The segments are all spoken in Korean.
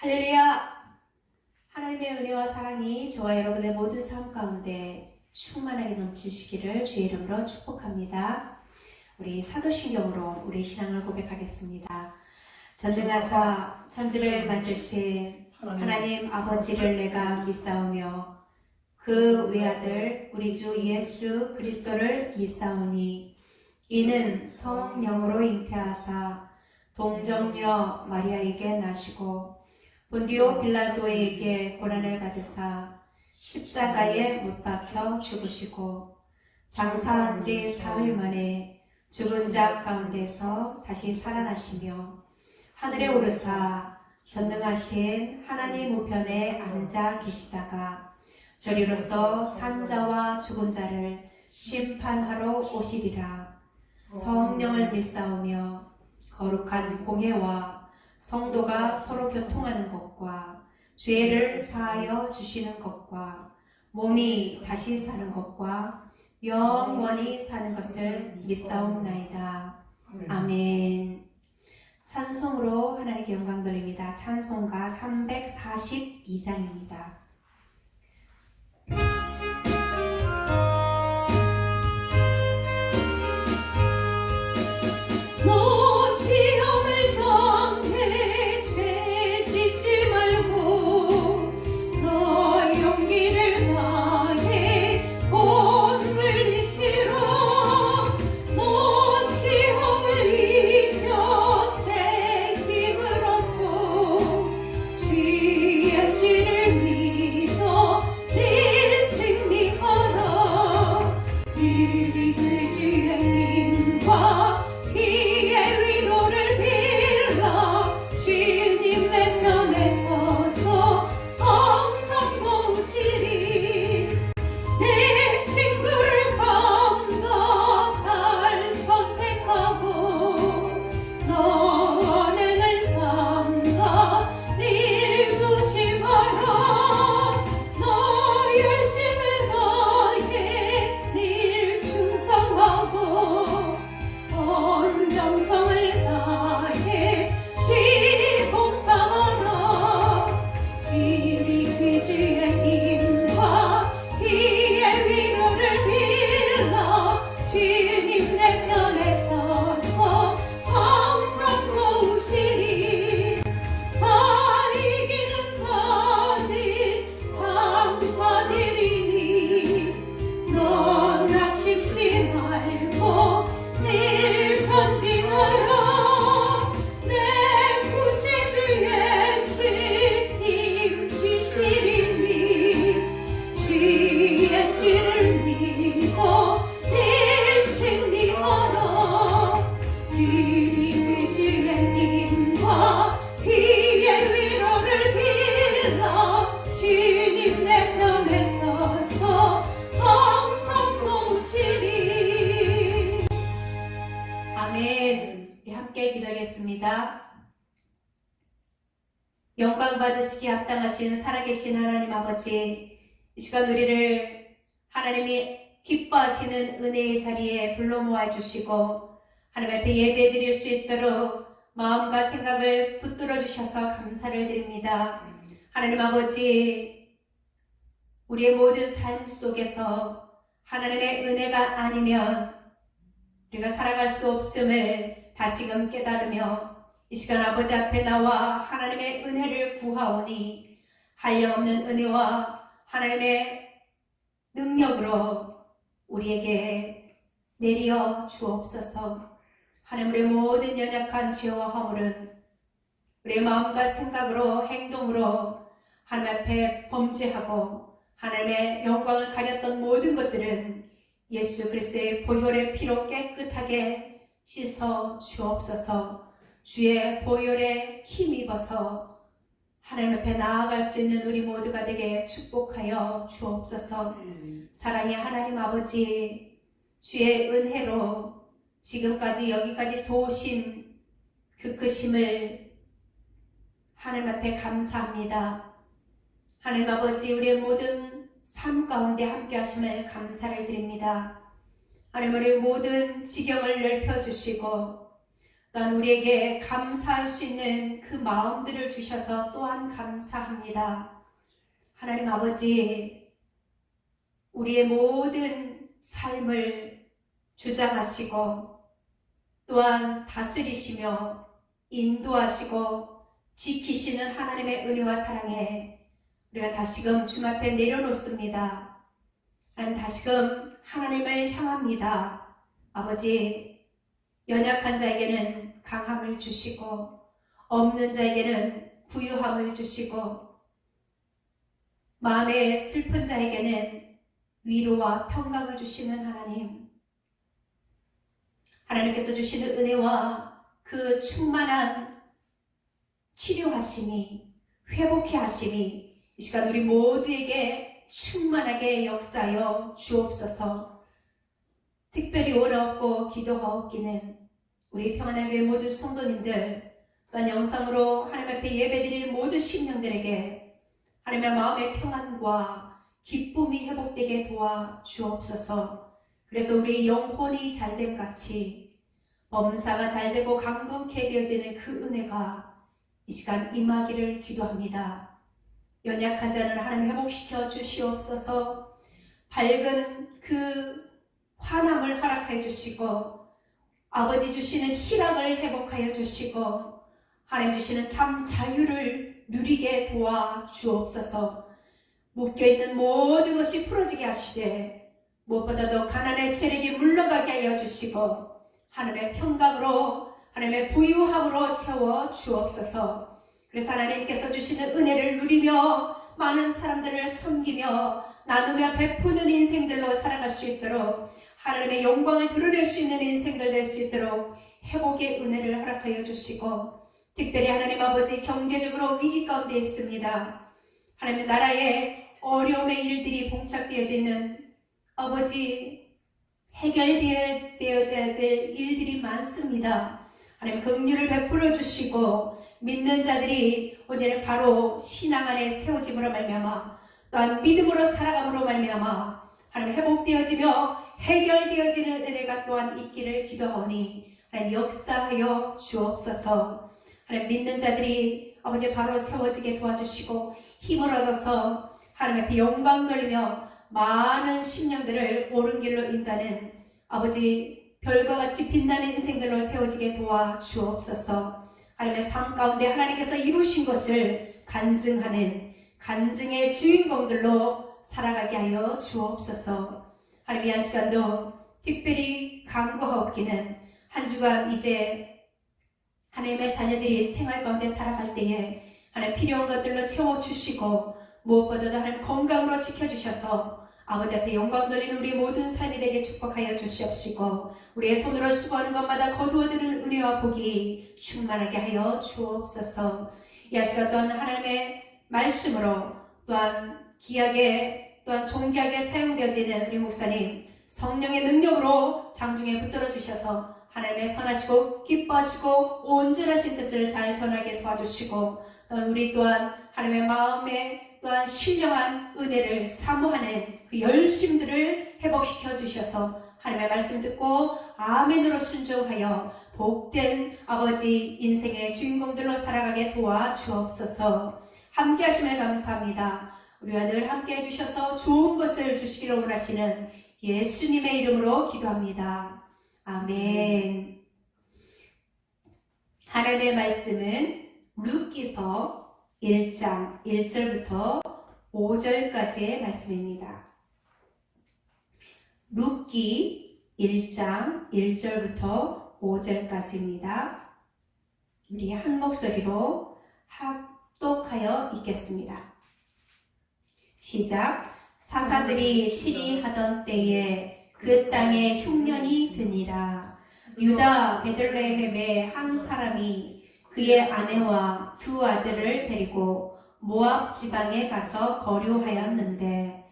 할렐루야! 하나님의 은혜와 사랑이 저와 여러분의 모든 삶 가운데 충만하게 넘치시기를 주의 이름으로 축복합니다. 우리 사도신경으로 우리 신앙을 고백하겠습니다. 전능하사 천지를 만드신 하나님 아버지를 내가 믿사오며 그 외아들 우리 주 예수 그리스도를 믿사오니 이는 성령으로 잉태하사 동정녀 마리아에게 나시고 본디오 빌라도에게 고난을 받으사 십자가에 못 박혀 죽으시고 장사한 지 사흘 만에 죽은 자 가운데서 다시 살아나시며 하늘에 오르사 전능하신 하나님 우편에 앉아 계시다가 저리로서 산자와 죽은 자를 심판하러 오시리라. 성령을 믿사오며 거룩한 공예와 성도가 서로 교통하는 것과 죄를 사하여 주시는 것과 몸이 다시 사는 것과 영원히 사는 것을 믿사옵나이다. 아멘. 찬송으로 하나님께 영광 돌립니다. 찬송가 342장입니다. 영광 받으시기 합당하신 살아계신 하나님 아버지, 이 시간 우리를 하나님이 기뻐하시는 은혜의 자리에 불러 모아주시고 하나님 앞에 예배 드릴 수 있도록 마음과 생각을 붙들어 주셔서 감사를 드립니다. 하나님 아버지, 우리의 모든 삶 속에서 하나님의 은혜가 아니면 우리가 살아갈 수 없음을 다시금 깨달으며 이 시간 아버지 앞에 나와 하나님의 은혜를 구하오니 한량없는 은혜와 하나님의 능력으로 우리에게 내려 주옵소서. 하나님, 우리의 모든 연약한 죄와 허물은 우리의 마음과 생각으로 행동으로 하나님 앞에 범죄하고 하나님의 영광을 가렸던 모든 것들은 예수 그리스도의 보혈의 피로 깨끗하게 씻어 주옵소서. 주의 보혈에 힘입어서 하나님 앞에 나아갈 수 있는 우리 모두가 되게 축복하여 주옵소서. 사랑의 하나님 아버지, 주의 은혜로 지금까지 여기까지 도우신 그 크심을 하나님 앞에 감사합니다. 하나님 아버지, 우리의 모든 삶 가운데 함께 하심을 감사를 드립니다. 하나님, 우리의 모든 지경을 넓혀주시고 또한 우리에게 감사할 수 있는 그 마음들을 주셔서 또한 감사합니다. 하나님 아버지, 우리의 모든 삶을 주장하시고 또한 다스리시며 인도하시고 지키시는 하나님의 은혜와 사랑에 우리가 다시금 주님 앞에 내려놓습니다. 하나님, 다시금 하나님을 향합니다. 아버지, 연약한 자에게는 강함을 주시고 없는 자에게는 부유함을 주시고 마음에 슬픈 자에게는 위로와 평강을 주시는 하나님, 하나님께서 주시는 은혜와 그 충만한 치료하심이, 회복해 하심이 이 시간 우리 모두에게 충만하게 역사하여 주옵소서. 특별히 원하옵고 기도하옵기는 우리 평안하게 모든 성도님들, 또한 영상으로 하나님 앞에 예배드리는 모든 심령들에게 하나님의 마음의 평안과 기쁨이 회복되게 도와 주옵소서. 그래서 우리 영혼이 잘됨 같이 범사가 잘되고 강건케 되어지는 그 은혜가 이 시간 임하기를 기도합니다. 연약한 자는 하나님 회복시켜 주시옵소서. 밝은 그 환함을 허락하여 주시고 아버지 주시는 희락을 회복하여 주시고 하나님 주시는 참 자유를 누리게 도와 주옵소서. 묶여있는 모든 것이 풀어지게 하시되 무엇보다도 가난의 세력이 물러가게 하여 주시고 하나님의 평강으로 하나님의 부유함으로 채워 주옵소서. 그래서 하나님께서 주시는 은혜를 누리며 많은 사람들을 섬기며 나누며 베푸는 인생들로 살아갈 수 있도록 하나님의 영광을 드러낼 수 있는 인생들 될 수 있도록 회복의 은혜를 허락하여 주시고 특별히 하나님 아버지 경제적으로 위기 가운데 있습니다. 하나님의 나라의 어려움의 일들이 봉착되어지는 아버지 해결되어져야 될 일들이 많습니다. 하나님 긍휼을 베풀어 주시고 믿는 자들이 오늘은 바로 신앙 안에 세워짐으로 말미암아 또한 믿음으로 살아감으로 말미암아 하나님 회복되어지며 해결되어지는 은혜가 또한 있기를 기도하오니 하나님 역사하여 주옵소서. 하나님 믿는 자들이 아버지 바로 세워지게 도와주시고 힘을 얻어서 하나님 앞에 영광 돌리며 많은 심령들을 옳은 길로 인도하는 아버지 별과 같이 빛나는 인생들로 세워지게 도와 주옵소서. 하나님의 삶 가운데 하나님께서 이루신 것을 간증하는 간증의 주인공들로 살아가게 하여 주옵소서. 하나님 이 한 시간도 특별히 간구하옵기는 한 주간 이제 하나님의 자녀들이 생활 가운데 살아갈 때에 하나님 필요한 것들로 채워주시고 무엇보다도 하나님 건강으로 지켜주셔서 아버지 앞에 영광 돌리는 우리 모든 삶이 되게 축복하여 주시옵시고 우리의 손으로 수고하는 것마다 거두어드는 은혜와 복이 충만하게 하여 주옵소서. 이 시간 또한 하나님의 말씀으로 또한 귀하게 또한 존귀하게 사용되어지는 우리 목사님 성령의 능력으로 장중에 붙들어 주셔서 하나님의 선하시고 기뻐하시고 온전하신 뜻을 잘 전하게 도와주시고 또한 우리 또한 하나님의 마음에 또한 신령한 은혜를 사모하는 그 열심들을 회복시켜 주셔서 하나님의 말씀 듣고 아멘으로 순종하여 복된 아버지 인생의 주인공들로 살아가게 도와 주옵소서. 함께 하심을 감사합니다. 우리와 늘 함께 해주셔서 좋은 것을 주시기를 원하시는 예수님의 이름으로 기도합니다. 아멘. 하나님의 말씀은 룻기서 1장 1절부터 5절까지의 말씀입니다. 룻기 1장 1절부터 5절까지입니다. 우리 한 목소리로 합독하여 읽겠습니다. 시작. 사사들이 치리하던 때에 그 땅에 흉년이 드니라. 유다 베들레헴의 한 사람이 그의 아내와 두 아들을 데리고 모압 지방에 가서 거류하였는데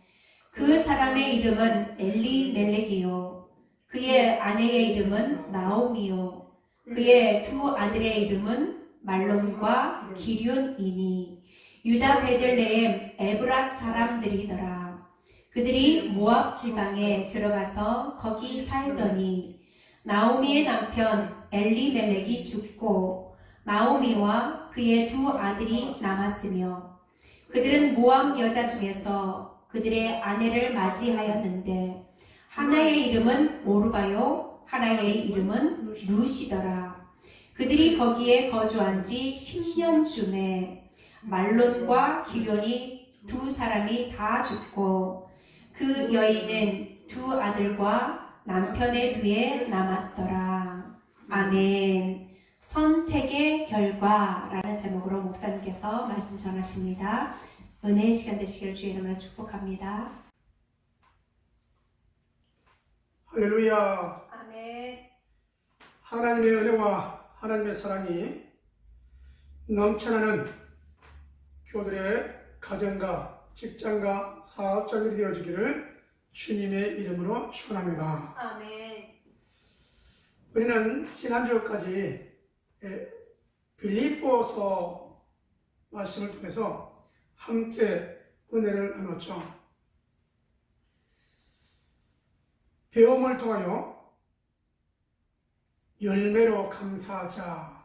그 사람의 이름은 엘리멜렉이요 그의 아내의 이름은 나오미요 그의 두 아들의 이름은 말론과 기륜이니 유다 베들레헴 에브라 사람들이더라. 그들이 모압 지방에 들어가서 거기 살더니 나오미의 남편 엘리멜렉이 죽고 나오미와 그의 두 아들이 남았으며 그들은 모압 여자 중에서 그들의 아내를 맞이하였는데 하나의 이름은 오르바요 하나의 이름은 루시더라. 그들이 거기에 거주한 지 10년쯤에 말론과 기련이 두 사람이 다 죽고 그 여인은 두 아들과 남편의 뒤에 남았더라. 아멘. 선택의 결과라는 제목으로 목사님께서 말씀 전하십니다. 은혜의 시간 되시길 주의 이름으로 축복합니다. 할렐루야. 아멘. 하나님의 은혜와 하나님의 사랑이 넘쳐나는 교들의 가정과 직장과 사업장이 되어지기를 주님의 이름으로 축원합니다. 아멘. 우리는 지난주까지 빌립보서 말씀을 통해서 함께 은혜를 나눴죠. 배움을 통하여 열매로 감사하자.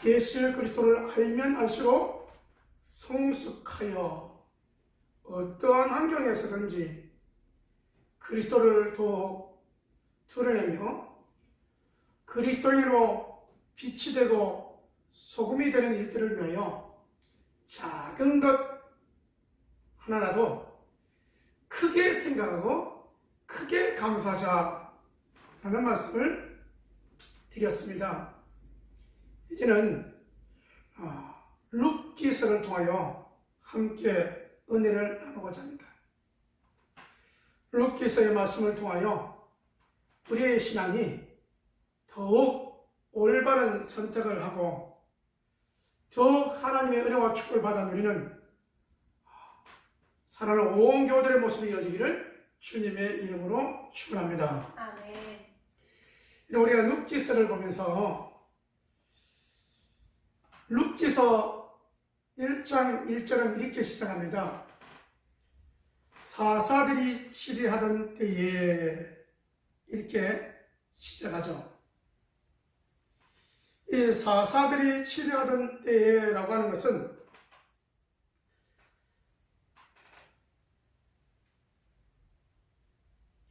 예수 그리스도를 알면 알수록 성숙하여 어떠한 환경에서든지 그리스도를 더욱 드러내며 그리스도인으로 빛이 되고 소금이 되는 일들을 위하여 작은 것 하나라도 크게 생각하고 크게 감사하자 라는 말씀을 드렸습니다. 이제는 룻기서를 통하여 함께 은혜를 나누고자 합니다. 룻기서의 말씀을 통하여 우리의 신앙이 더욱 올바른 선택을 하고 더욱 하나님의 은혜와 축복을 받아 누리는 사랑하는 온 교들의 모습이 이어지기를 주님의 이름으로 축원합니다. 아멘. 우리가 룻기서를 보면서 룻기서 1장 1절은 이렇게 시작합니다. 사사들이 치리하던 때에 이렇게 시작하죠. 이 사사들이 치리하던 때라고 하는 것은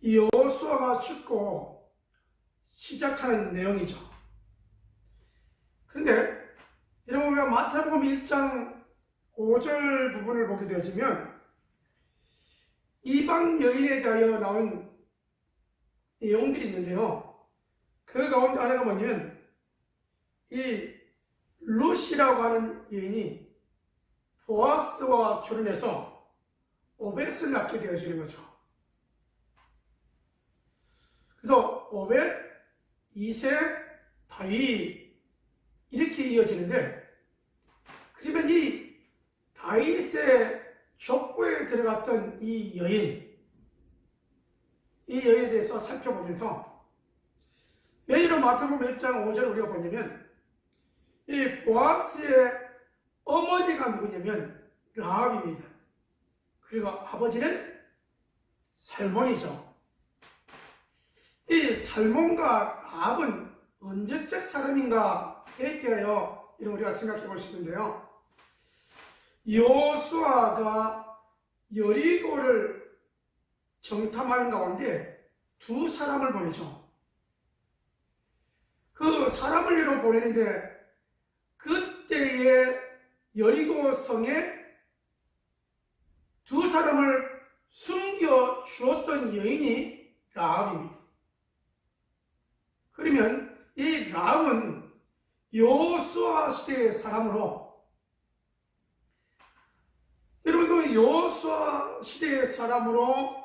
여호수아가 죽고 시작하는 내용이죠. 그런데 여러분 우리가 마태복음 1장 5절 부분을 보게 되어지면 이방 여인에 대하여 나온 내용들이 있는데요. 그 가운데 하나가 뭐냐면 이 룻이라고 하는 여인이 보아스와 결혼해서 오벳을 낳게 되어지는 거죠. 그래서 오벳, 이색, 다윗 이렇게 이어지는데 그러면 이 다윗의 족보에 들어갔던 이 여인에 대해서 살펴보면서 왜 이런 마태복음 1장 5절을 우리가 보냐면 이 보아스의 어머니가 누구냐면 라합입니다. 그리고 아버지는 살몬이죠. 이 살몬과 라합은 언제적 사람인가에 대하여 이런 우리가 생각해 볼 수 있는데요. 여호수아가 여리고를 정탐하는 가운데 두 사람을 보내죠. 그 사람을 이로 보내는데 그때의 여리고 성에 두 사람을 숨겨 주었던 여인이 라합입니다. 그러면 이 라합은 여호수아 시대의 사람으로 여러분 그 여호수아 시대의 사람으로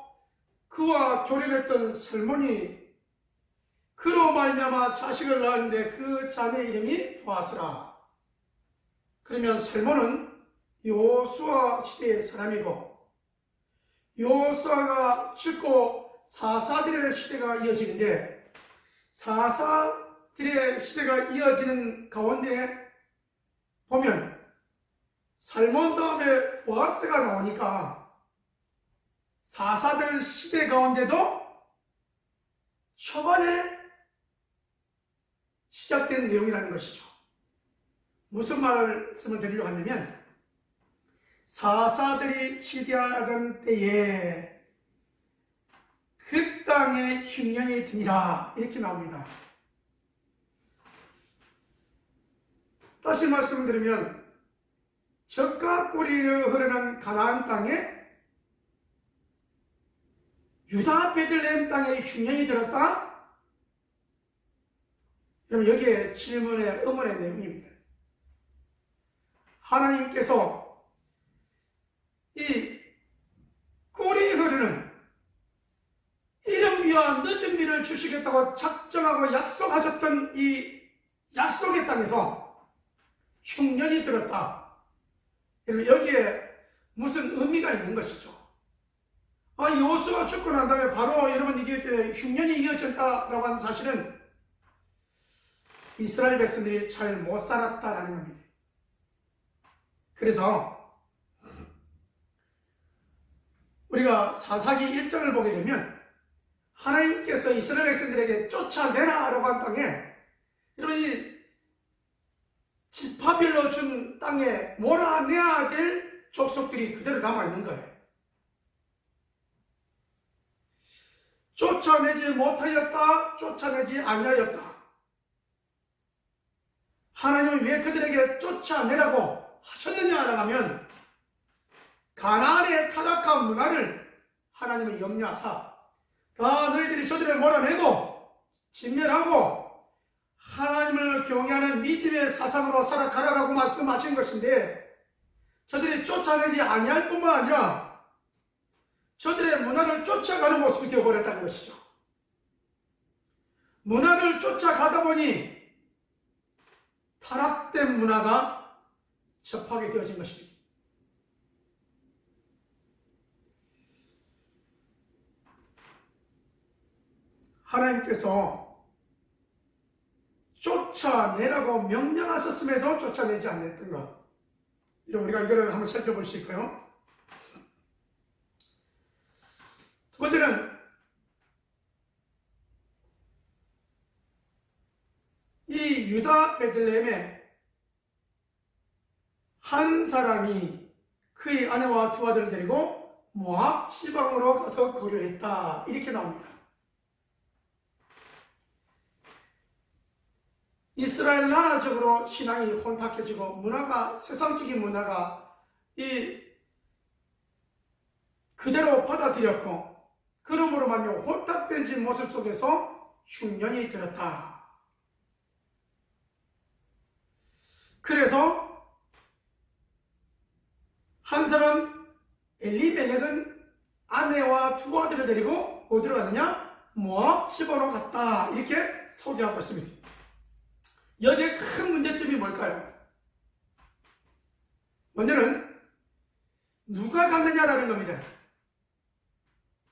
그와 결혼했던 살몬이 그로 말미암아 자식을 낳았는데 그 자녀의 이름이 보아스라. 그러면 살몬은 여호수아 시대의 사람이고 여호수아가 죽고 사사들의 시대가 이어지는데 사사들의 시대가 이어지는 가운데 보면 살몬 다음에 보아스가 나오니까 사사들 시대 가운데도 초반에 시작된 내용이라는 것이죠. 무슨 말씀을 드리려고 하냐면 사사들이 시대하던 때에 그 땅에 흉년이 드니라 이렇게 나옵니다. 다시 말씀드리면 젖과 꿀이 흐르는 가나안 땅에 유다 베들레헴 땅에 흉년이 들었다? 여러분 여기에 질문의 의문의 내용입니다. 하나님께서 이 꿀이 흐르는 이른 비와 늦은 비를 주시겠다고 작정하고 약속하셨던 이 약속의 땅에서 흉년이 들었다. 여러분 여기에 무슨 의미가 있는 것이죠. 여호수아가 죽고 난 다음에 바로 여러분 이게 흉년이 이어졌다라고 하는 사실은 이스라엘 백성들이 잘 못 살았다라는 겁니다. 그래서 우리가 사사기 1장을 보게 되면 하나님께서 이스라엘 백성들에게 쫓아내라라고 한 땅에 여러분 이 바빌로 준 땅에 몰아내야 될 족속들이 그대로 남아있는 거예요. 쫓아내지 못하였다, 쫓아내지 아니하였다. 하나님은 왜 그들에게 쫓아내라고 하셨느냐라고 하면 가나안의 타락한 문화를 하나님은 염려하사 다 너희들이 저들을 몰아내고 진멸하고 하나님을 경외하는 믿음의 사상으로 살아가라라고 말씀하신 것인데 저들이 쫓아내지 아니할 뿐만 아니라 저들의 문화를 쫓아가는 모습이 되어버렸다는 것이죠. 문화를 쫓아가다 보니 타락된 문화가 접하게 되어진 것입니다. 하나님께서 쫓아내라고 명령하셨음에도 쫓아내지 않았던 것. 우리가 이거를 한번 살펴볼 수 있고요. 두 번째는 이 유다 베들레헴에 한 사람이 그의 아내와 두 아들을 데리고 모압 지방으로 가서 거류했다 이렇게 나옵니다. 이스라엘 나라적으로 신앙이 혼탁해지고 문화가 세상적인 문화가 그대로 받아들였고 그러므로 말미암아 혼탁된 모습 속에서 흉년이 들었다. 그래서 한 사람 엘리멜렉은 아내와 두 아들을 데리고 어디로 갔느냐? 모압 지방으로 갔다 이렇게 소개하고 있습니다. 여기에 큰 문제점이 뭘까요? 먼저는 누가 갔느냐라는 겁니다.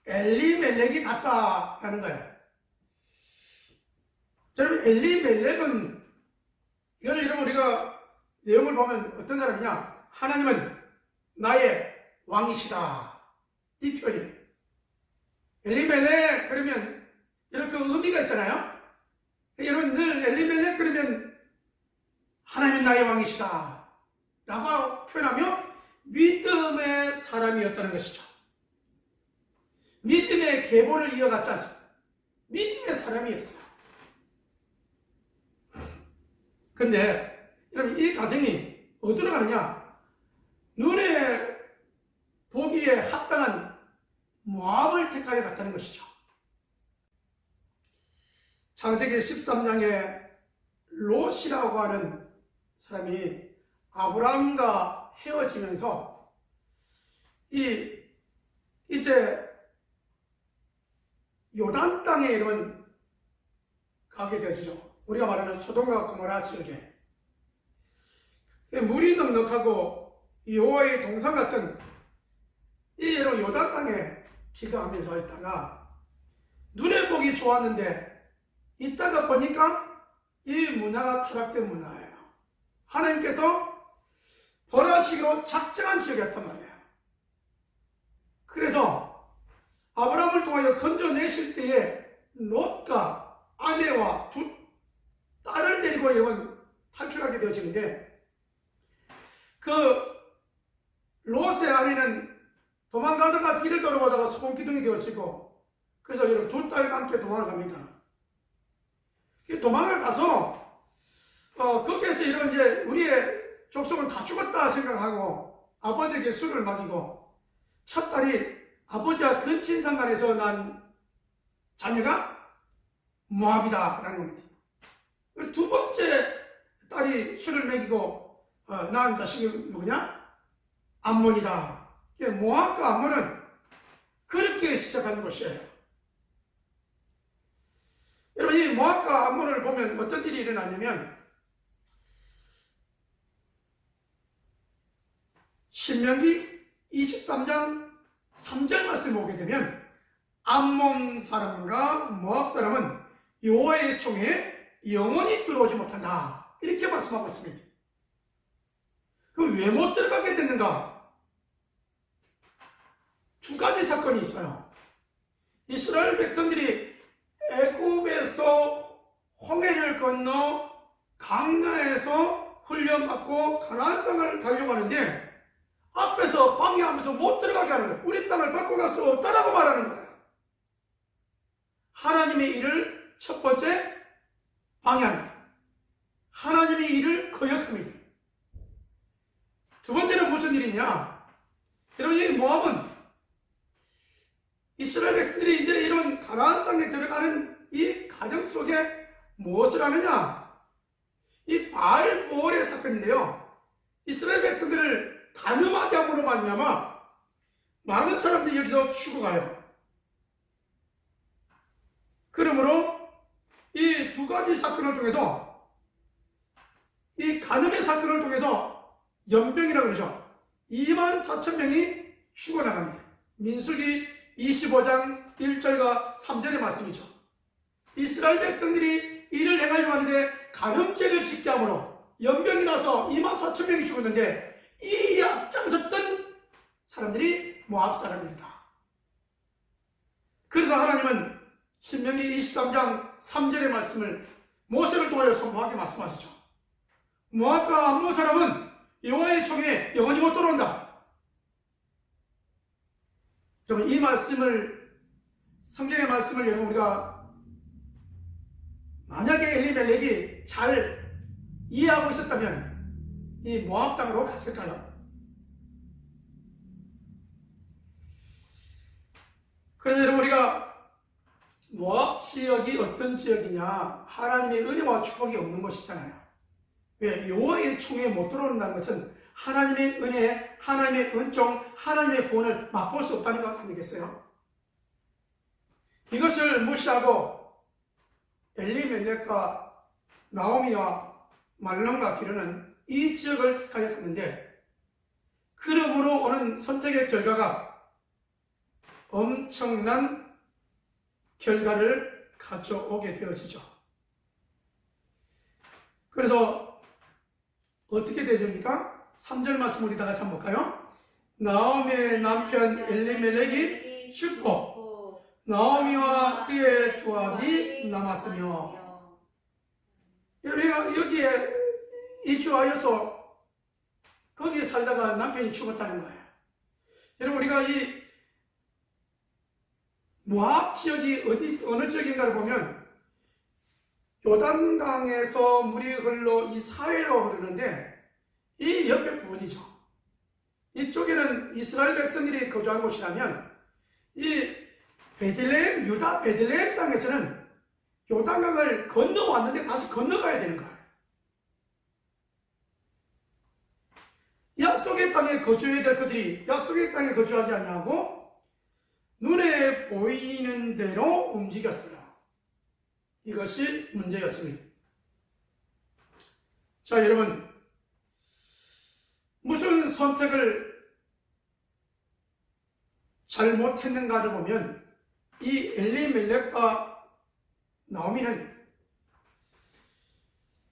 엘리멜렉이 갔다라는 거예요. 여러분 엘리멜렉은 이걸 여러분 우리가 내용을 보면 어떤 사람이냐? 하나님은 나의 왕이시다 이 표현이에요. 엘리멜렉 그러면 이렇게 의미가 있잖아요. 여러분 늘 엘리멜렉 그러면 하나님은 나의 왕이시다 라고 표현하며 믿음의 사람이었다는 것이죠. 믿음의 계보를 이어갔지 않습니까? 믿음의 사람이었어요. 근데 여러분 이 가정이 어디로 가느냐? 눈에 보기에 합당한 모압을 택하여 갔다는 것이죠. 창세기 13장에 롯이라고 하는 사람이 아브라함과 헤어지면서 이제 요단 땅에 이런 가게 되어지죠. 우리가 말하는 소돔과 고모라 지역에 물이 넉넉하고 여호와의 동산 같은 이 요단 땅에 기거하면서 있다가 눈에 보기 좋았는데 이따가 보니까 이 문화가 타락된 문화예요. 하나님께서 벌하시기로 작정한 지역이었단 말이에요. 그래서 아브라함을 통하여 건져내실 때에 롯과 아내와 두 딸을 데리고 여러분 탈출하게 되어지는데, 그 롯의 아내는 도망가다가 뒤를 돌아보다가 소금기둥이 되어지고, 그래서 여러분 두 딸과 함께 도망을 갑니다. 도망을 가서 거기에서 여러분 이제 우리의 족속은 다 죽었다 생각하고 아버지에게 술을 먹이고, 첫 딸이 아버지와 근친상간에서 난 자녀가 모압이다라는 겁니다. 두 번째 딸이 술을 먹이고 낳은 자식이 누구냐? 암몬이다. 모압과 암몬은 그렇게 시작하는 것이에요. 여러분, 이 모압과 암몬을 보면 어떤 일이 일어나냐면, 신명기 23장 3절 말씀을 보게 되면, 암몬 사람과 모압 사람은 여호와의 총에 영원히 들어오지 못한다, 이렇게 말씀하고 있습니다. 그럼 왜 못 들어가게 됐는가? 두 가지 사건이 있어요. 이스라엘 백성들이 애굽에서 홍해를 건너 강야에서 훈련받고 가나안 땅을 가려고 하는데, 앞에서 방해하면서 못 들어가게 하는 거예요. 우리 땅을 받고 갈 수 없다라고 말하는 거예요. 하나님의 일을 첫 번째 방해합니다. 하나님의 일을 거역합니다. 두 번째는 무슨 일이냐? 여러분, 이 모압은 이스라엘 백성들이 이제 이런 가나안 땅에 들어가는 이 과정 속에 무엇을 하느냐? 이 바알 부올의 사건인데요. 이스라엘 백성들을 간음하게 함으로 말미암아 많은 사람들이 여기서 죽어가요. 그러므로 이 두 가지 사건을 통해서, 이 간음의 사건을 통해서 연병이라고 그러죠. 24,000명이 죽어나갑니다. 민수기 25장 1절과 3절의 말씀이죠. 이스라엘 백성들이 이를 행하려고 하는데 간음죄를 짓게 함으로 연병이 나서 24,000명이 죽었는데, 이 일에 앞장섰던 사람들이 모압 사람들이다. 그래서 하나님은 신명기 23장 3절의 말씀을 모세를 통하여 선포하게 말씀하시죠. 모압과 암몬 사람은 여호와의 총에 영원히 못 들어온다. 여러분, 이 말씀을, 성경의 말씀을 여러분 우리가 만약에 엘리멜렉이 잘 이해하고 있었다면 이 모압 땅으로 갔을까요? 그래서 여러분, 우리가 모압 지역이 어떤 지역이냐? 하나님의 은혜와 축복이 없는 것이잖아요. 왜? 여호와의 총에 못 들어온다는 것은 하나님의 은혜, 하나님의 은총, 하나님의 구원을 맛볼 수 없다는 것 아니겠어요? 이것을 무시하고 엘리멜렉과 나오미와 말론과 기르는 이 지역을 택하여 갔는데, 그러므로 오는 선택의 결과가 엄청난 결과를 가져오게 되어지죠. 그래서 어떻게 되십니까? 3절 말씀 우리 다 같이 한번 볼까요? 나오미의 남편 엘리멜렉이 죽고 나오미와 그의 두 아들이 남았으며, 여기에 이주하여서 거기에 살다가 남편이 죽었다는 거예요. 여러분, 우리가 이 모압 지역이 어느 지역인가를 보면 요단강에서 물이 흘러 이 사해로 흐르는데, 이 옆에 부분이죠. 이쪽에는 이스라엘 백성들이 거주한 곳이라면, 이 베들레헴, 유다 베들레헴 땅에서는 요단강을 건너왔는데 다시 건너가야 되는 거예요. 약속의 땅에 거주해야 될 그들이 약속의 땅에 거주하지 아니하고 눈에 보이는 대로 움직였어요. 이것이 문제였습니다. 자, 여러분, 무슨 선택을 잘못했는가를 보면 이 엘리멜렉과 나오미는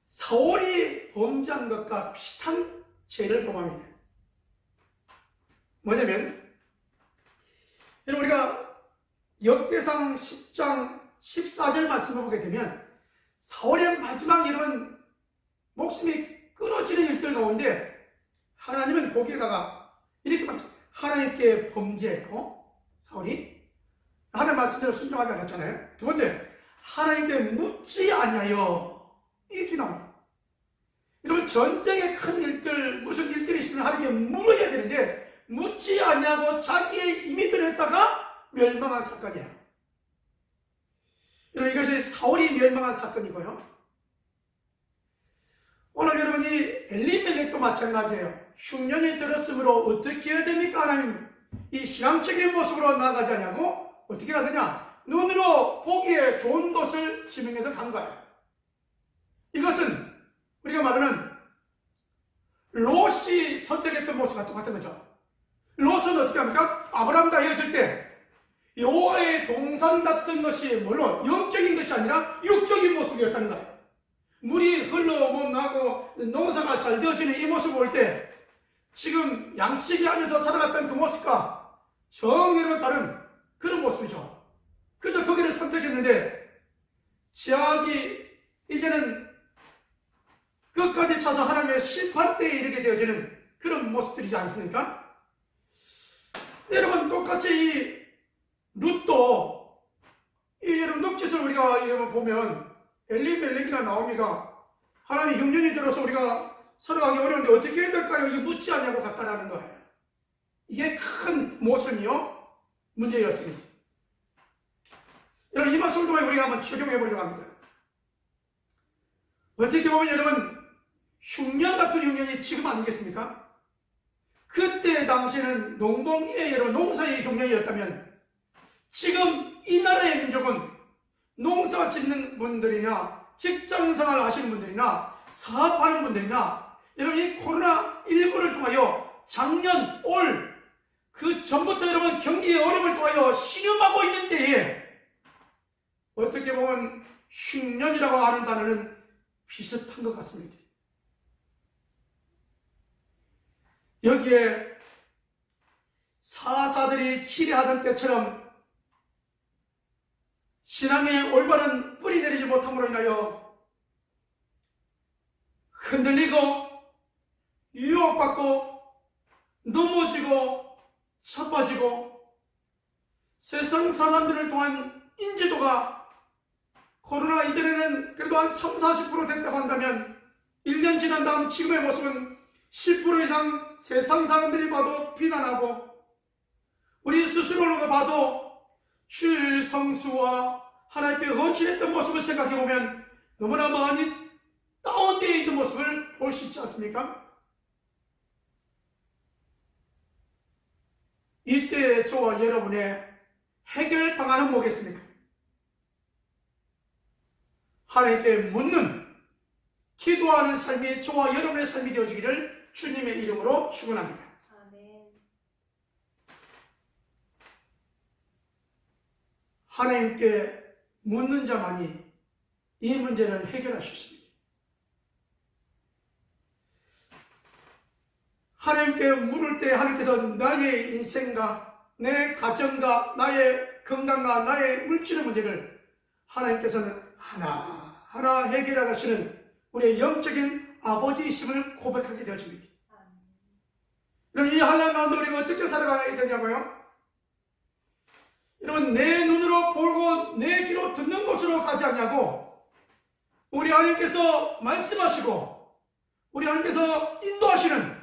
사울이 범죄한 것과 비슷한 죄를 범합니다. 뭐냐면, 여러분, 우리가 역대상 10장 14절 말씀을 보게 되면 사울의 마지막 이런 목숨이 끊어지는 일들 가운데 하나님은 거기에다가 이렇게 말합니다. 하나님께 범죄했고 사울이 하나님 말씀대로 순종하지 않았잖아요. 두 번째, 하나님께 묻지 아니하여 이렇게 나옵니다. 여러분, 전쟁의 큰 일들, 무슨 일들이 있으면 하나님께 물어야 되는데 묻지 아니하고 자기의 임의 대로 했다가 멸망한 사건이에요. 여러분, 이것이 사울이 멸망한 사건이고요. 오늘 여러분이 엘리멜렉도 마찬가지예요. 흉년이 들었으므로 어떻게 해야 됩니까? 하나님, 이 신앙적인 모습으로 나아가지 않냐고 어떻게 하느냐? 눈으로 보기에 좋은 곳을 지명해서 간 거예요. 이것은 우리가 말하는 롯이 선택했던 모습과 똑같은 거죠. 롯은 어떻게 합니까? 아브라함과 헤어질 때 여호와의 동산 같은 것이 물론 영적인 것이 아니라 육적인 모습이었다는 거예요. 물이 흘러 못 나고 농사가 잘 되어지는 이 모습을 볼 때 지금 양치기 하면서 살아갔던 그 모습과 정의로 다른 그런 모습이죠. 그저 거기를 선택했는데 자기 이제는 끝까지 차서 하나님의 심판대에 이르게 되어지는 그런 모습들이지 않습니까? 여러분, 똑같이 이 룻도 여러분 룻깃을 우리가 여러분 보면 엘리멜렉이나 나오미가 하나님 흉년이 들어서 우리가 살아가기 어려운데 어떻게 해야 될까요? 이거 묻지 않냐고 갔다라는 거예요. 이게 큰 모순이요 문제였습니다. 여러분, 이 말씀을 통해 우리가 한번 적용해 보려고 합니다. 어떻게 보면 여러분 흉년 같은 흉년이 지금 아니겠습니까? 그때 당시에는 농번기의 여러분 농사의 흉년이었다면 지금 이 나라의 민족은 농사 짓는 분들이나 직장생활 하시는 분들이나 사업하는 분들이나 여러분 이 코로나19를 통하여 작년 올 그 전부터 여러분 경기의 어려움을 통하여 신음하고 있는 때에 어떻게 보면 흉년이라고 하는 단어는 비슷한 것 같습니다. 여기에 사사들이 치리하던 때처럼 신앙의 올바른 뿌리 내리지 못함으로 인하여 흔들리고 유혹받고 넘어지고 쳐빠지고 세상 사람들을 통한 인지도가 코로나 이전에는 그래도 한 30-40% 됐다고 한다면 1년 지난 다음 지금의 모습은 10% 이상 세상 사람들이 봐도 비난하고 우리 스스로를 봐도 주일 성수와 하나님께 헌신했던 모습을 생각해보면 너무나 많이 다운되어 있는 모습을 볼 수 있지 않습니까? 이때 저와 여러분의 해결 방안은 뭐겠습니까? 하나님께 묻는 기도하는 삶이 저와 여러분의 삶이 되어지기를 주님의 이름으로 축원합니다. 아멘. 하나님께 묻는 자만이 이 문제를 해결할 수 있습니다. 하나님께 물을 때 하나님께서 나의 인생과 내 가정과 나의 건강과 나의 물질의 문제를 하나님께서는 하나하나 해결해 가시는 우리의 영적인 아버지이심을 고백하게 되어집니다. 여러분, 이 한란 가운데 우리가 어떻게 살아가야 되냐고요? 여러분, 내 눈으로 보고 내 귀로 듣는 곳으로 가지 않냐고 우리 하나님께서 말씀하시고 우리 하나님께서 인도하시는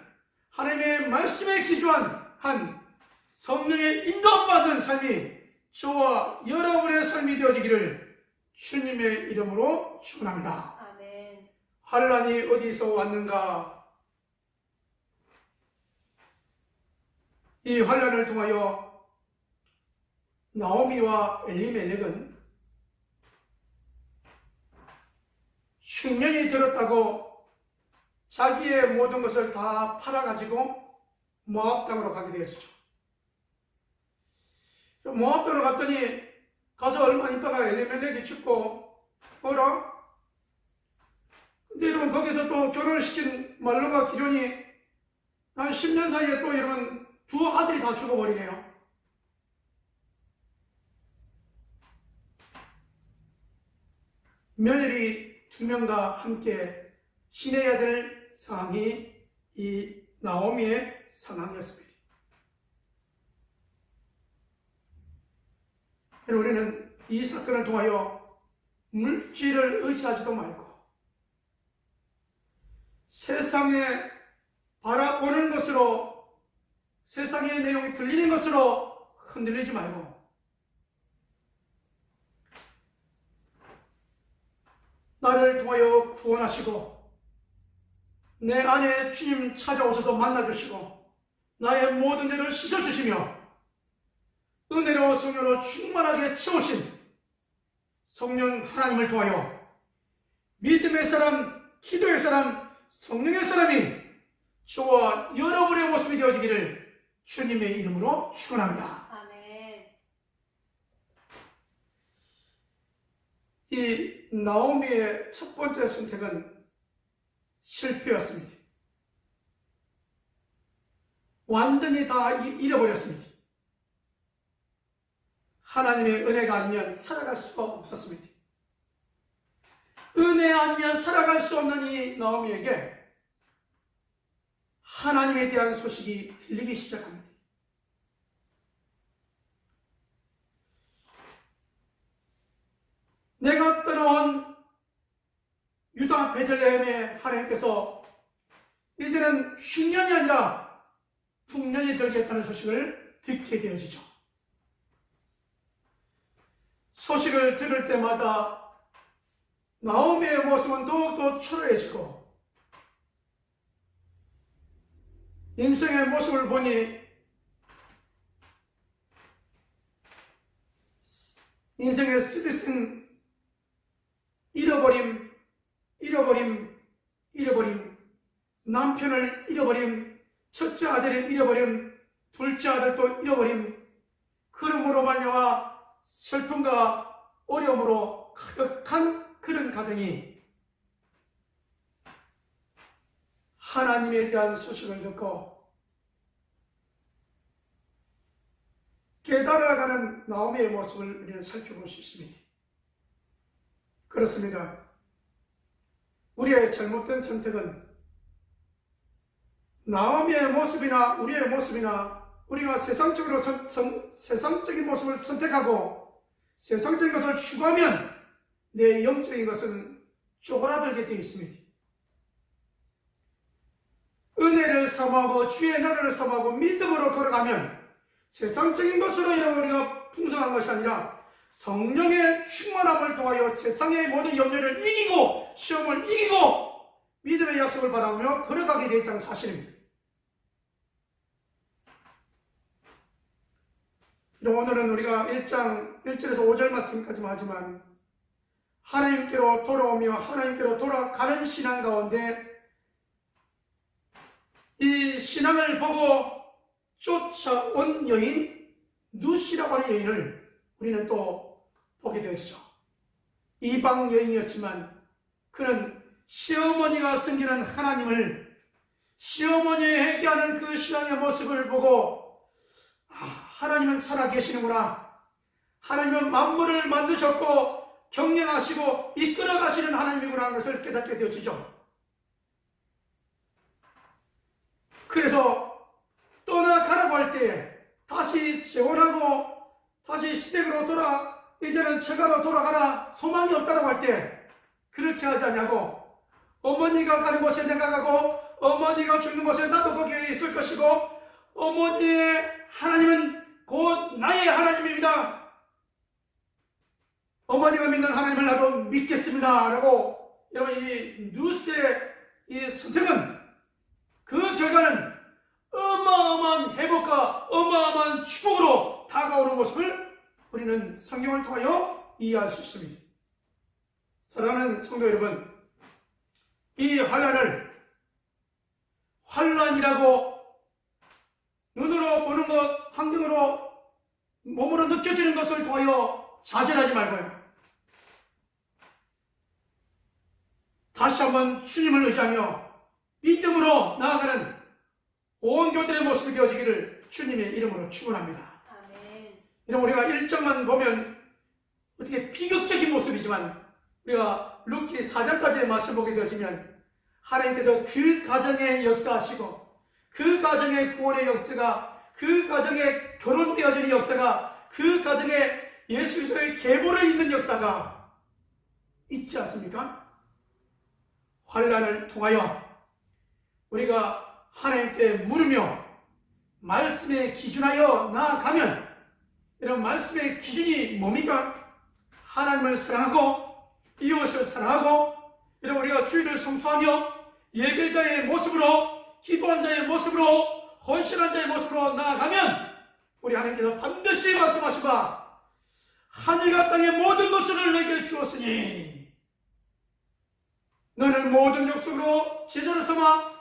하나님의 말씀에 기초한 한 성령의 인도받는 삶이 저와 여러분의 삶이 되어지기를 주님의 이름으로 축원합니다. 아멘. 환란이 어디서 왔는가? 이 환란을 통하여 나오미와 엘리멜렉은 흉년이 들었다고 자기의 모든 것을 다 팔아가지고 모압 땅으로 가게 되었죠. 모압 땅으로 갔더니 가서 얼마 있다가 엘리멜렉이 죽고 뭐라? 근데 여러분 거기서 또 결혼을 시킨 말론과 기련이 한 10년 사이에 또 여러분 두 아들이 다 죽어버리네요. 며느리 2명과 함께 지내야 될 상황이 이 나오미의 상황이었습니다. 우리는 이 사건을 통하여 물질을 의지하지도 말고 세상에 바라보는 것으로, 세상의 내용이 들리는 것으로 흔들리지 말고 나를 통하여 구원하시고 내 안에 주님 찾아오셔서 만나주시고 나의 모든 죄를 씻어주시며 은혜로 성령으로 충만하게 채우신 성령 하나님을 통하여 믿음의 사람, 기도의 사람, 성령의 사람이 저와 여러분의 모습이 되어지기를 주님의 이름으로 축원합니다. 아멘. 이 나오미의 첫 번째 선택은 실패였습니다. 완전히 다 잃어버렸습니다. 하나님의 은혜가 아니면 살아갈 수가 없었습니다. 은혜 아니면 살아갈 수 없는 이 나오미에게 하나님에 대한 소식이 들리기 시작합니다. 내가 떠나온 유다 베들레헴의 하나님께서 이제는 흉년이 아니라 풍년이 들겠다는 소식을 듣게 되어지죠. 소식을 들을 때마다 나오미의 모습은 더욱더 초라해지고 인생의 모습을 보니 인생의 쓰디쓴 잃어버림, 남편을 잃어버림, 첫째 아들을 잃어버림, 둘째 아들도 잃어버림, 그러므로 말미암아 슬픔과 어려움으로 가득한 그런 가정이 하나님에 대한 소식을 듣고 깨달아가는 나오미의 모습을 우리는 살펴볼 수 있습니다. 그렇습니다. 우리의 잘못된 선택은 나오미의 모습이나 우리의 모습이나 우리가 세상적인 모습을 선택하고 세상적인 것을 추구하면 내 영적인 것은 쪼그라들게 되어 있습니다. 은혜를 사모하고 주의 나라를 사모하고 믿음으로 걸어가면 세상적인 것으로 인해 우리가 풍성한 것이 아니라 성령의 충만함을 통하여 세상의 모든 염려를 이기고 시험을 이기고 믿음의 약속을 바라보며 걸어가게 되어 있다는 사실입니다. 오늘은 우리가 1장 1절에서 5절 말씀까지만 하지만 하나님께로 돌아오며 하나님께로 돌아가는 신앙 가운데 이 신앙을 보고 쫓아온 여인 누시라고 하는 여인을 우리는 또 보게 되어지죠. 이방 여인이었지만 그는 시어머니가 섬기는 하나님을 시어머니에게 하는 그 신앙의 모습을 보고 하나님은 살아계시는구나. 하나님은 만물을 만드셨고 경영하시고 이끌어가시는 하나님이구나 하는 것을 깨닫게 되어지죠. 그래서 떠나가라고 할 때에 다시 재혼하고 다시 시댁으로 이제는 처가로 돌아가라 소망이 없다고 할 때 그렇게 하지 않냐고 어머니가 가는 곳에 내가 가고 어머니가 죽는 곳에 나도 거기에 있을 것이고 어머니의 하나님은 곧 나의 하나님입니다. 어머니가 믿는 하나님을 나도 믿겠습니다. 라고 여러분 이 누스의 이 선택은 그 결과는 어마어마한 회복과 어마어마한 축복으로 다가오는 모습을 우리는 성경을 통하여 이해할 수 있습니다. 사랑하는 성도 여러분, 이 환란이라고 눈으로 보는 것, 환경으로 몸으로 느껴지는 것을 통하여 좌절하지 말고요. 다시 한번 주님을 의지하며 믿음으로 나아가는 온 교들의 모습이 되어지기를 주님의 이름으로 축원합니다. 아멘. 여러분 우리가 1장만 보면 어떻게 비극적인 모습이지만 우리가 룻기 4장까지의 말씀을 보게 되어지면 하나님께서 그 가정에 역사하시고 그 가정의 구원의 역사가, 그 가정의 결혼되어지는 역사가, 그 가정에 예수 그리스도의 계보를 잇는 역사가 있지 않습니까? 환난을 통하여 우리가 하나님께 물으며 말씀에 기준하여 나아가면, 이런 말씀의 기준이 뭡니까? 하나님을 사랑하고 이웃을 사랑하고, 이런 우리가 주일을 성수하며 예배자의 모습으로, 기도한 자의 모습으로, 헌신한 자의 모습으로 나아가면 우리 하나님께서 반드시 말씀하신 바 하늘과 땅의 모든 것을 내게 주었으니 너는 모든 족속으로 제자를 삼아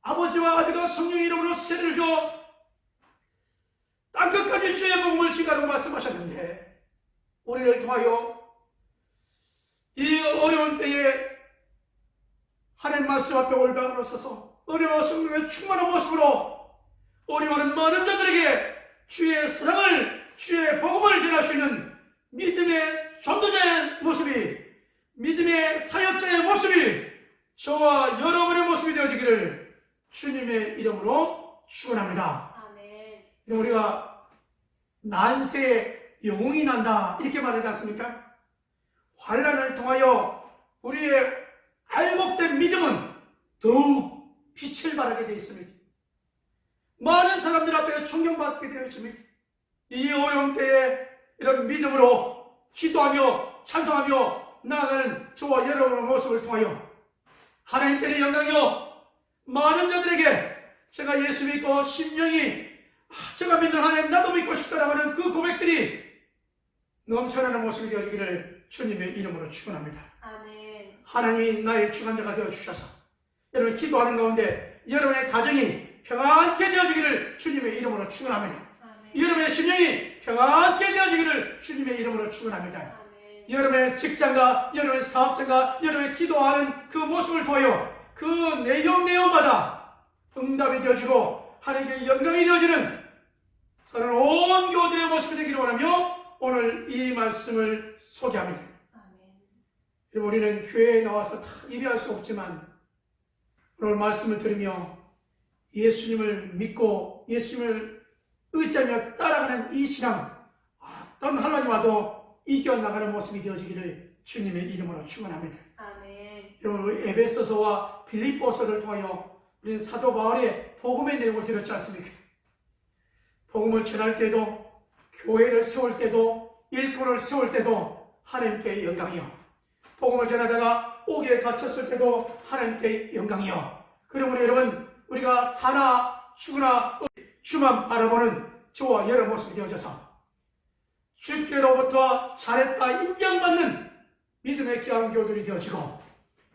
아버지와 아들과 성령의 이름으로 세례를 줘 땅끝까지 주의 복음을 증가하라고 말씀하셨는데, 우리를 통하여 이 어려운 때에 하나님 말씀 앞에 올바로 서서 은혜와 성령의 충만한 모습으로 어려워하는 많은 자들에게 주의 사랑을, 주의 복음을 전할 수 있는 믿음의 전도자의 모습이, 믿음의 사역자의 모습이 저와 여러분의 모습이 되어지기를 주님의 이름으로 축원합니다. 아멘. 우리가 난세에 영웅이 난다 이렇게 말하지 않습니까? 환난을 통하여 우리의 알곡된 믿음은 더욱 빛을 발하게 되어 있습니다. 많은 사람들 앞에 존경받게 되어 있습니다. 이 어려운 때에 이런 믿음으로 기도하며 찬송하며 나아가는 저와 여러분의 모습을 통하여 하나님께는 영광이요, 많은 자들에게 제가 예수 믿고 심령이 제가 믿는 하나님 나도 믿고 싶다라고 하는 그 고백들이 넘쳐나는 모습이 되어지기를 주님의 이름으로 축원합니다. 아멘. 하나님이 나의 주관자가 되어주셔서 여러분 기도하는 가운데 여러분의 가정이 평안케 되어지기를 주님의 이름으로 축원합니다. 아멘. 여러분의 심령이 평안케 되어지기를 주님의 이름으로 축원합니다. 아멘. 여러분의 직장과 여러분의 사업자가 여러분의 기도하는 그 모습을 보여 그 내용마다 응답이 되어지고 하나님께 영광이 되어지는 서는 온 교들의 모습이 되기를 원하며 오늘 이 말씀을 소개합니다. 아멘. 우리는 교회에 나와서 다 예배할 수 없지만 오늘 말씀을 들으며 예수님을 믿고 예수님을 의지하며 따라가는 이 신앙, 어떤 환난이 와도 이겨나가는 모습이 되어지기를 주님의 이름으로 축원합니다. 아멘. 여러분, 에베소서와 빌립보서를 통하여 우리는 사도 바울의 복음의 내용을 들었지 않습니까? 복음을 전할 때도, 교회를 세울 때도, 일꾼을 세울 때도 하나님께 영광이요, 복음을 전하다가 옥에 갇혔을 때도 하나님께 영광이요. 그러므로 여러분, 우리가 사나 죽으나 주만 바라보는 저와 여러 모습이 되어져서 주께로부터 잘했다 인정받는 믿음의 귀한 교들이 되어지고,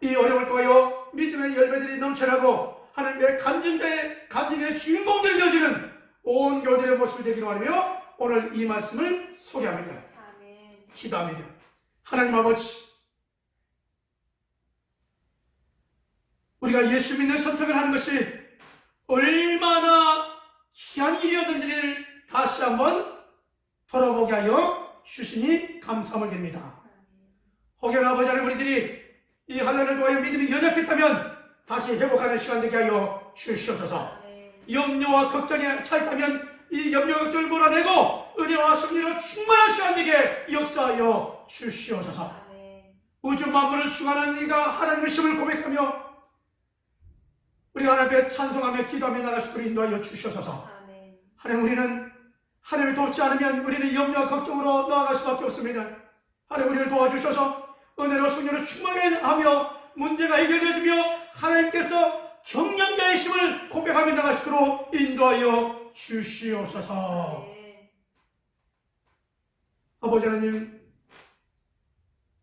이 어려움을 통하여 믿음의 열매들이 넘쳐나고 하나님의 간증의 주인공들이 되어지는 온 교들의 모습이 되기를 원하며 오늘 이 말씀을 소개합니다. 아멘. 기도합니다. 하나님 아버지, 우리가 예수 믿는 선택을 하는 것이 얼마나 귀한 일이었는지를 다시 한번 돌아보게 하여 주시니 감사함을 드립니다. 혹여 아버지 하나님, 우리들이 이 환난을 통하여 믿음이 연약했다면 다시 회복하는 시간 되게 하여 주시옵소서. 염려와 걱정에 차있다면 이 염려와 걱정을 몰아내고 은혜와 승리로 충만한 시간 되게 역사하여 주시옵소서. 우주 만물을 주관하는 이가 하나님의 심을 고백하며 우리 하나님 앞에 찬송하며 기도하며 나갈 수 있도록 인도하여 주시옵소서. 하나님, 우리는 하나님을 돕지 않으면 우리는 염려와 걱정으로 나아갈 수밖에 없습니다. 하나님, 우리를 도와주셔서 은혜로 성령으로 충만하게 하며 문제가 해결되어지며 하나님께서 경영자의 힘을 고백하며 나갈 수 있도록 인도하여 주시옵소서. 아버지 하나님,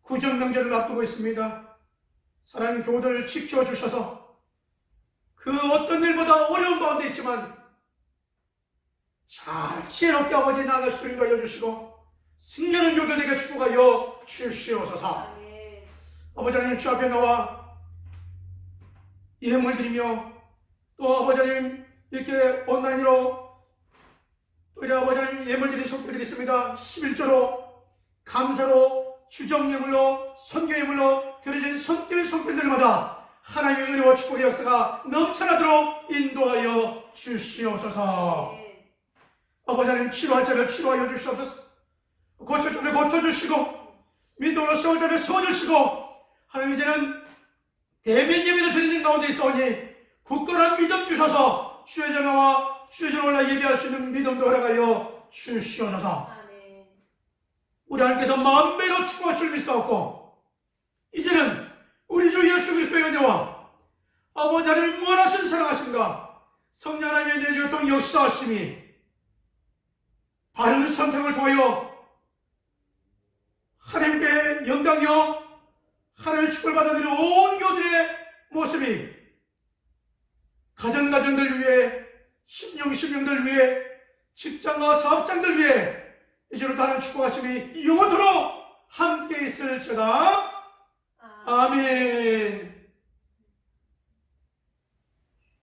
구정명절을 앞두고 있습니다. 사랑하는 교우들 지켜주셔서 그 어떤 일보다 어려운 가운데 있지만 잘 지혜롭게 아버지 나아갈 수 있도록 인도하여 주시고 승리하는 교우들에게 축복하여 주시옵소서. 아버지 하나님, 주 앞에 나와 예물 드리며 또 아버지 하나님 이렇게 온라인으로 또 우리 아버지 하나님 예물 드리는 손길들이 있습니다. 11조로 감사로 주정 예물로 선교 예물로 드려진 손길들마다 하나님의 은혜와 축복의 역사가 넘쳐나도록 인도하여 주시옵소서. 아멘. 아버지 하나님, 치료할 자를 치료하여 주시옵소서. 고칠 자를 고쳐주시고 믿음으로 세울 자를 세워주시고, 하나님 이제는 대면 예배를 드리는 가운데 있어오니 굳건한 믿음 주셔서 주의 전화와 주의 전화 올라 예배할 수 있는 믿음도 허락하여 주시옵소서. 아멘. 우리 하나님께서 만배로 축복할 줄 믿사옵고, 이제는 우리 주 예수 그리스도의 은혜와 아버지 하나님의 무한하신 사랑하심과 성령 하나님의 내주 통 역사하심이 바른 선택을 통하여 하나님께 영광이요 하나님의 축복을 받아들이는 온 교들의 모습이 가정가정들 위해, 심령들 위해, 직장과 사업장들 위해 이제부터 하나님 축복하심이 영원토록 함께 있을지어다. 아멘.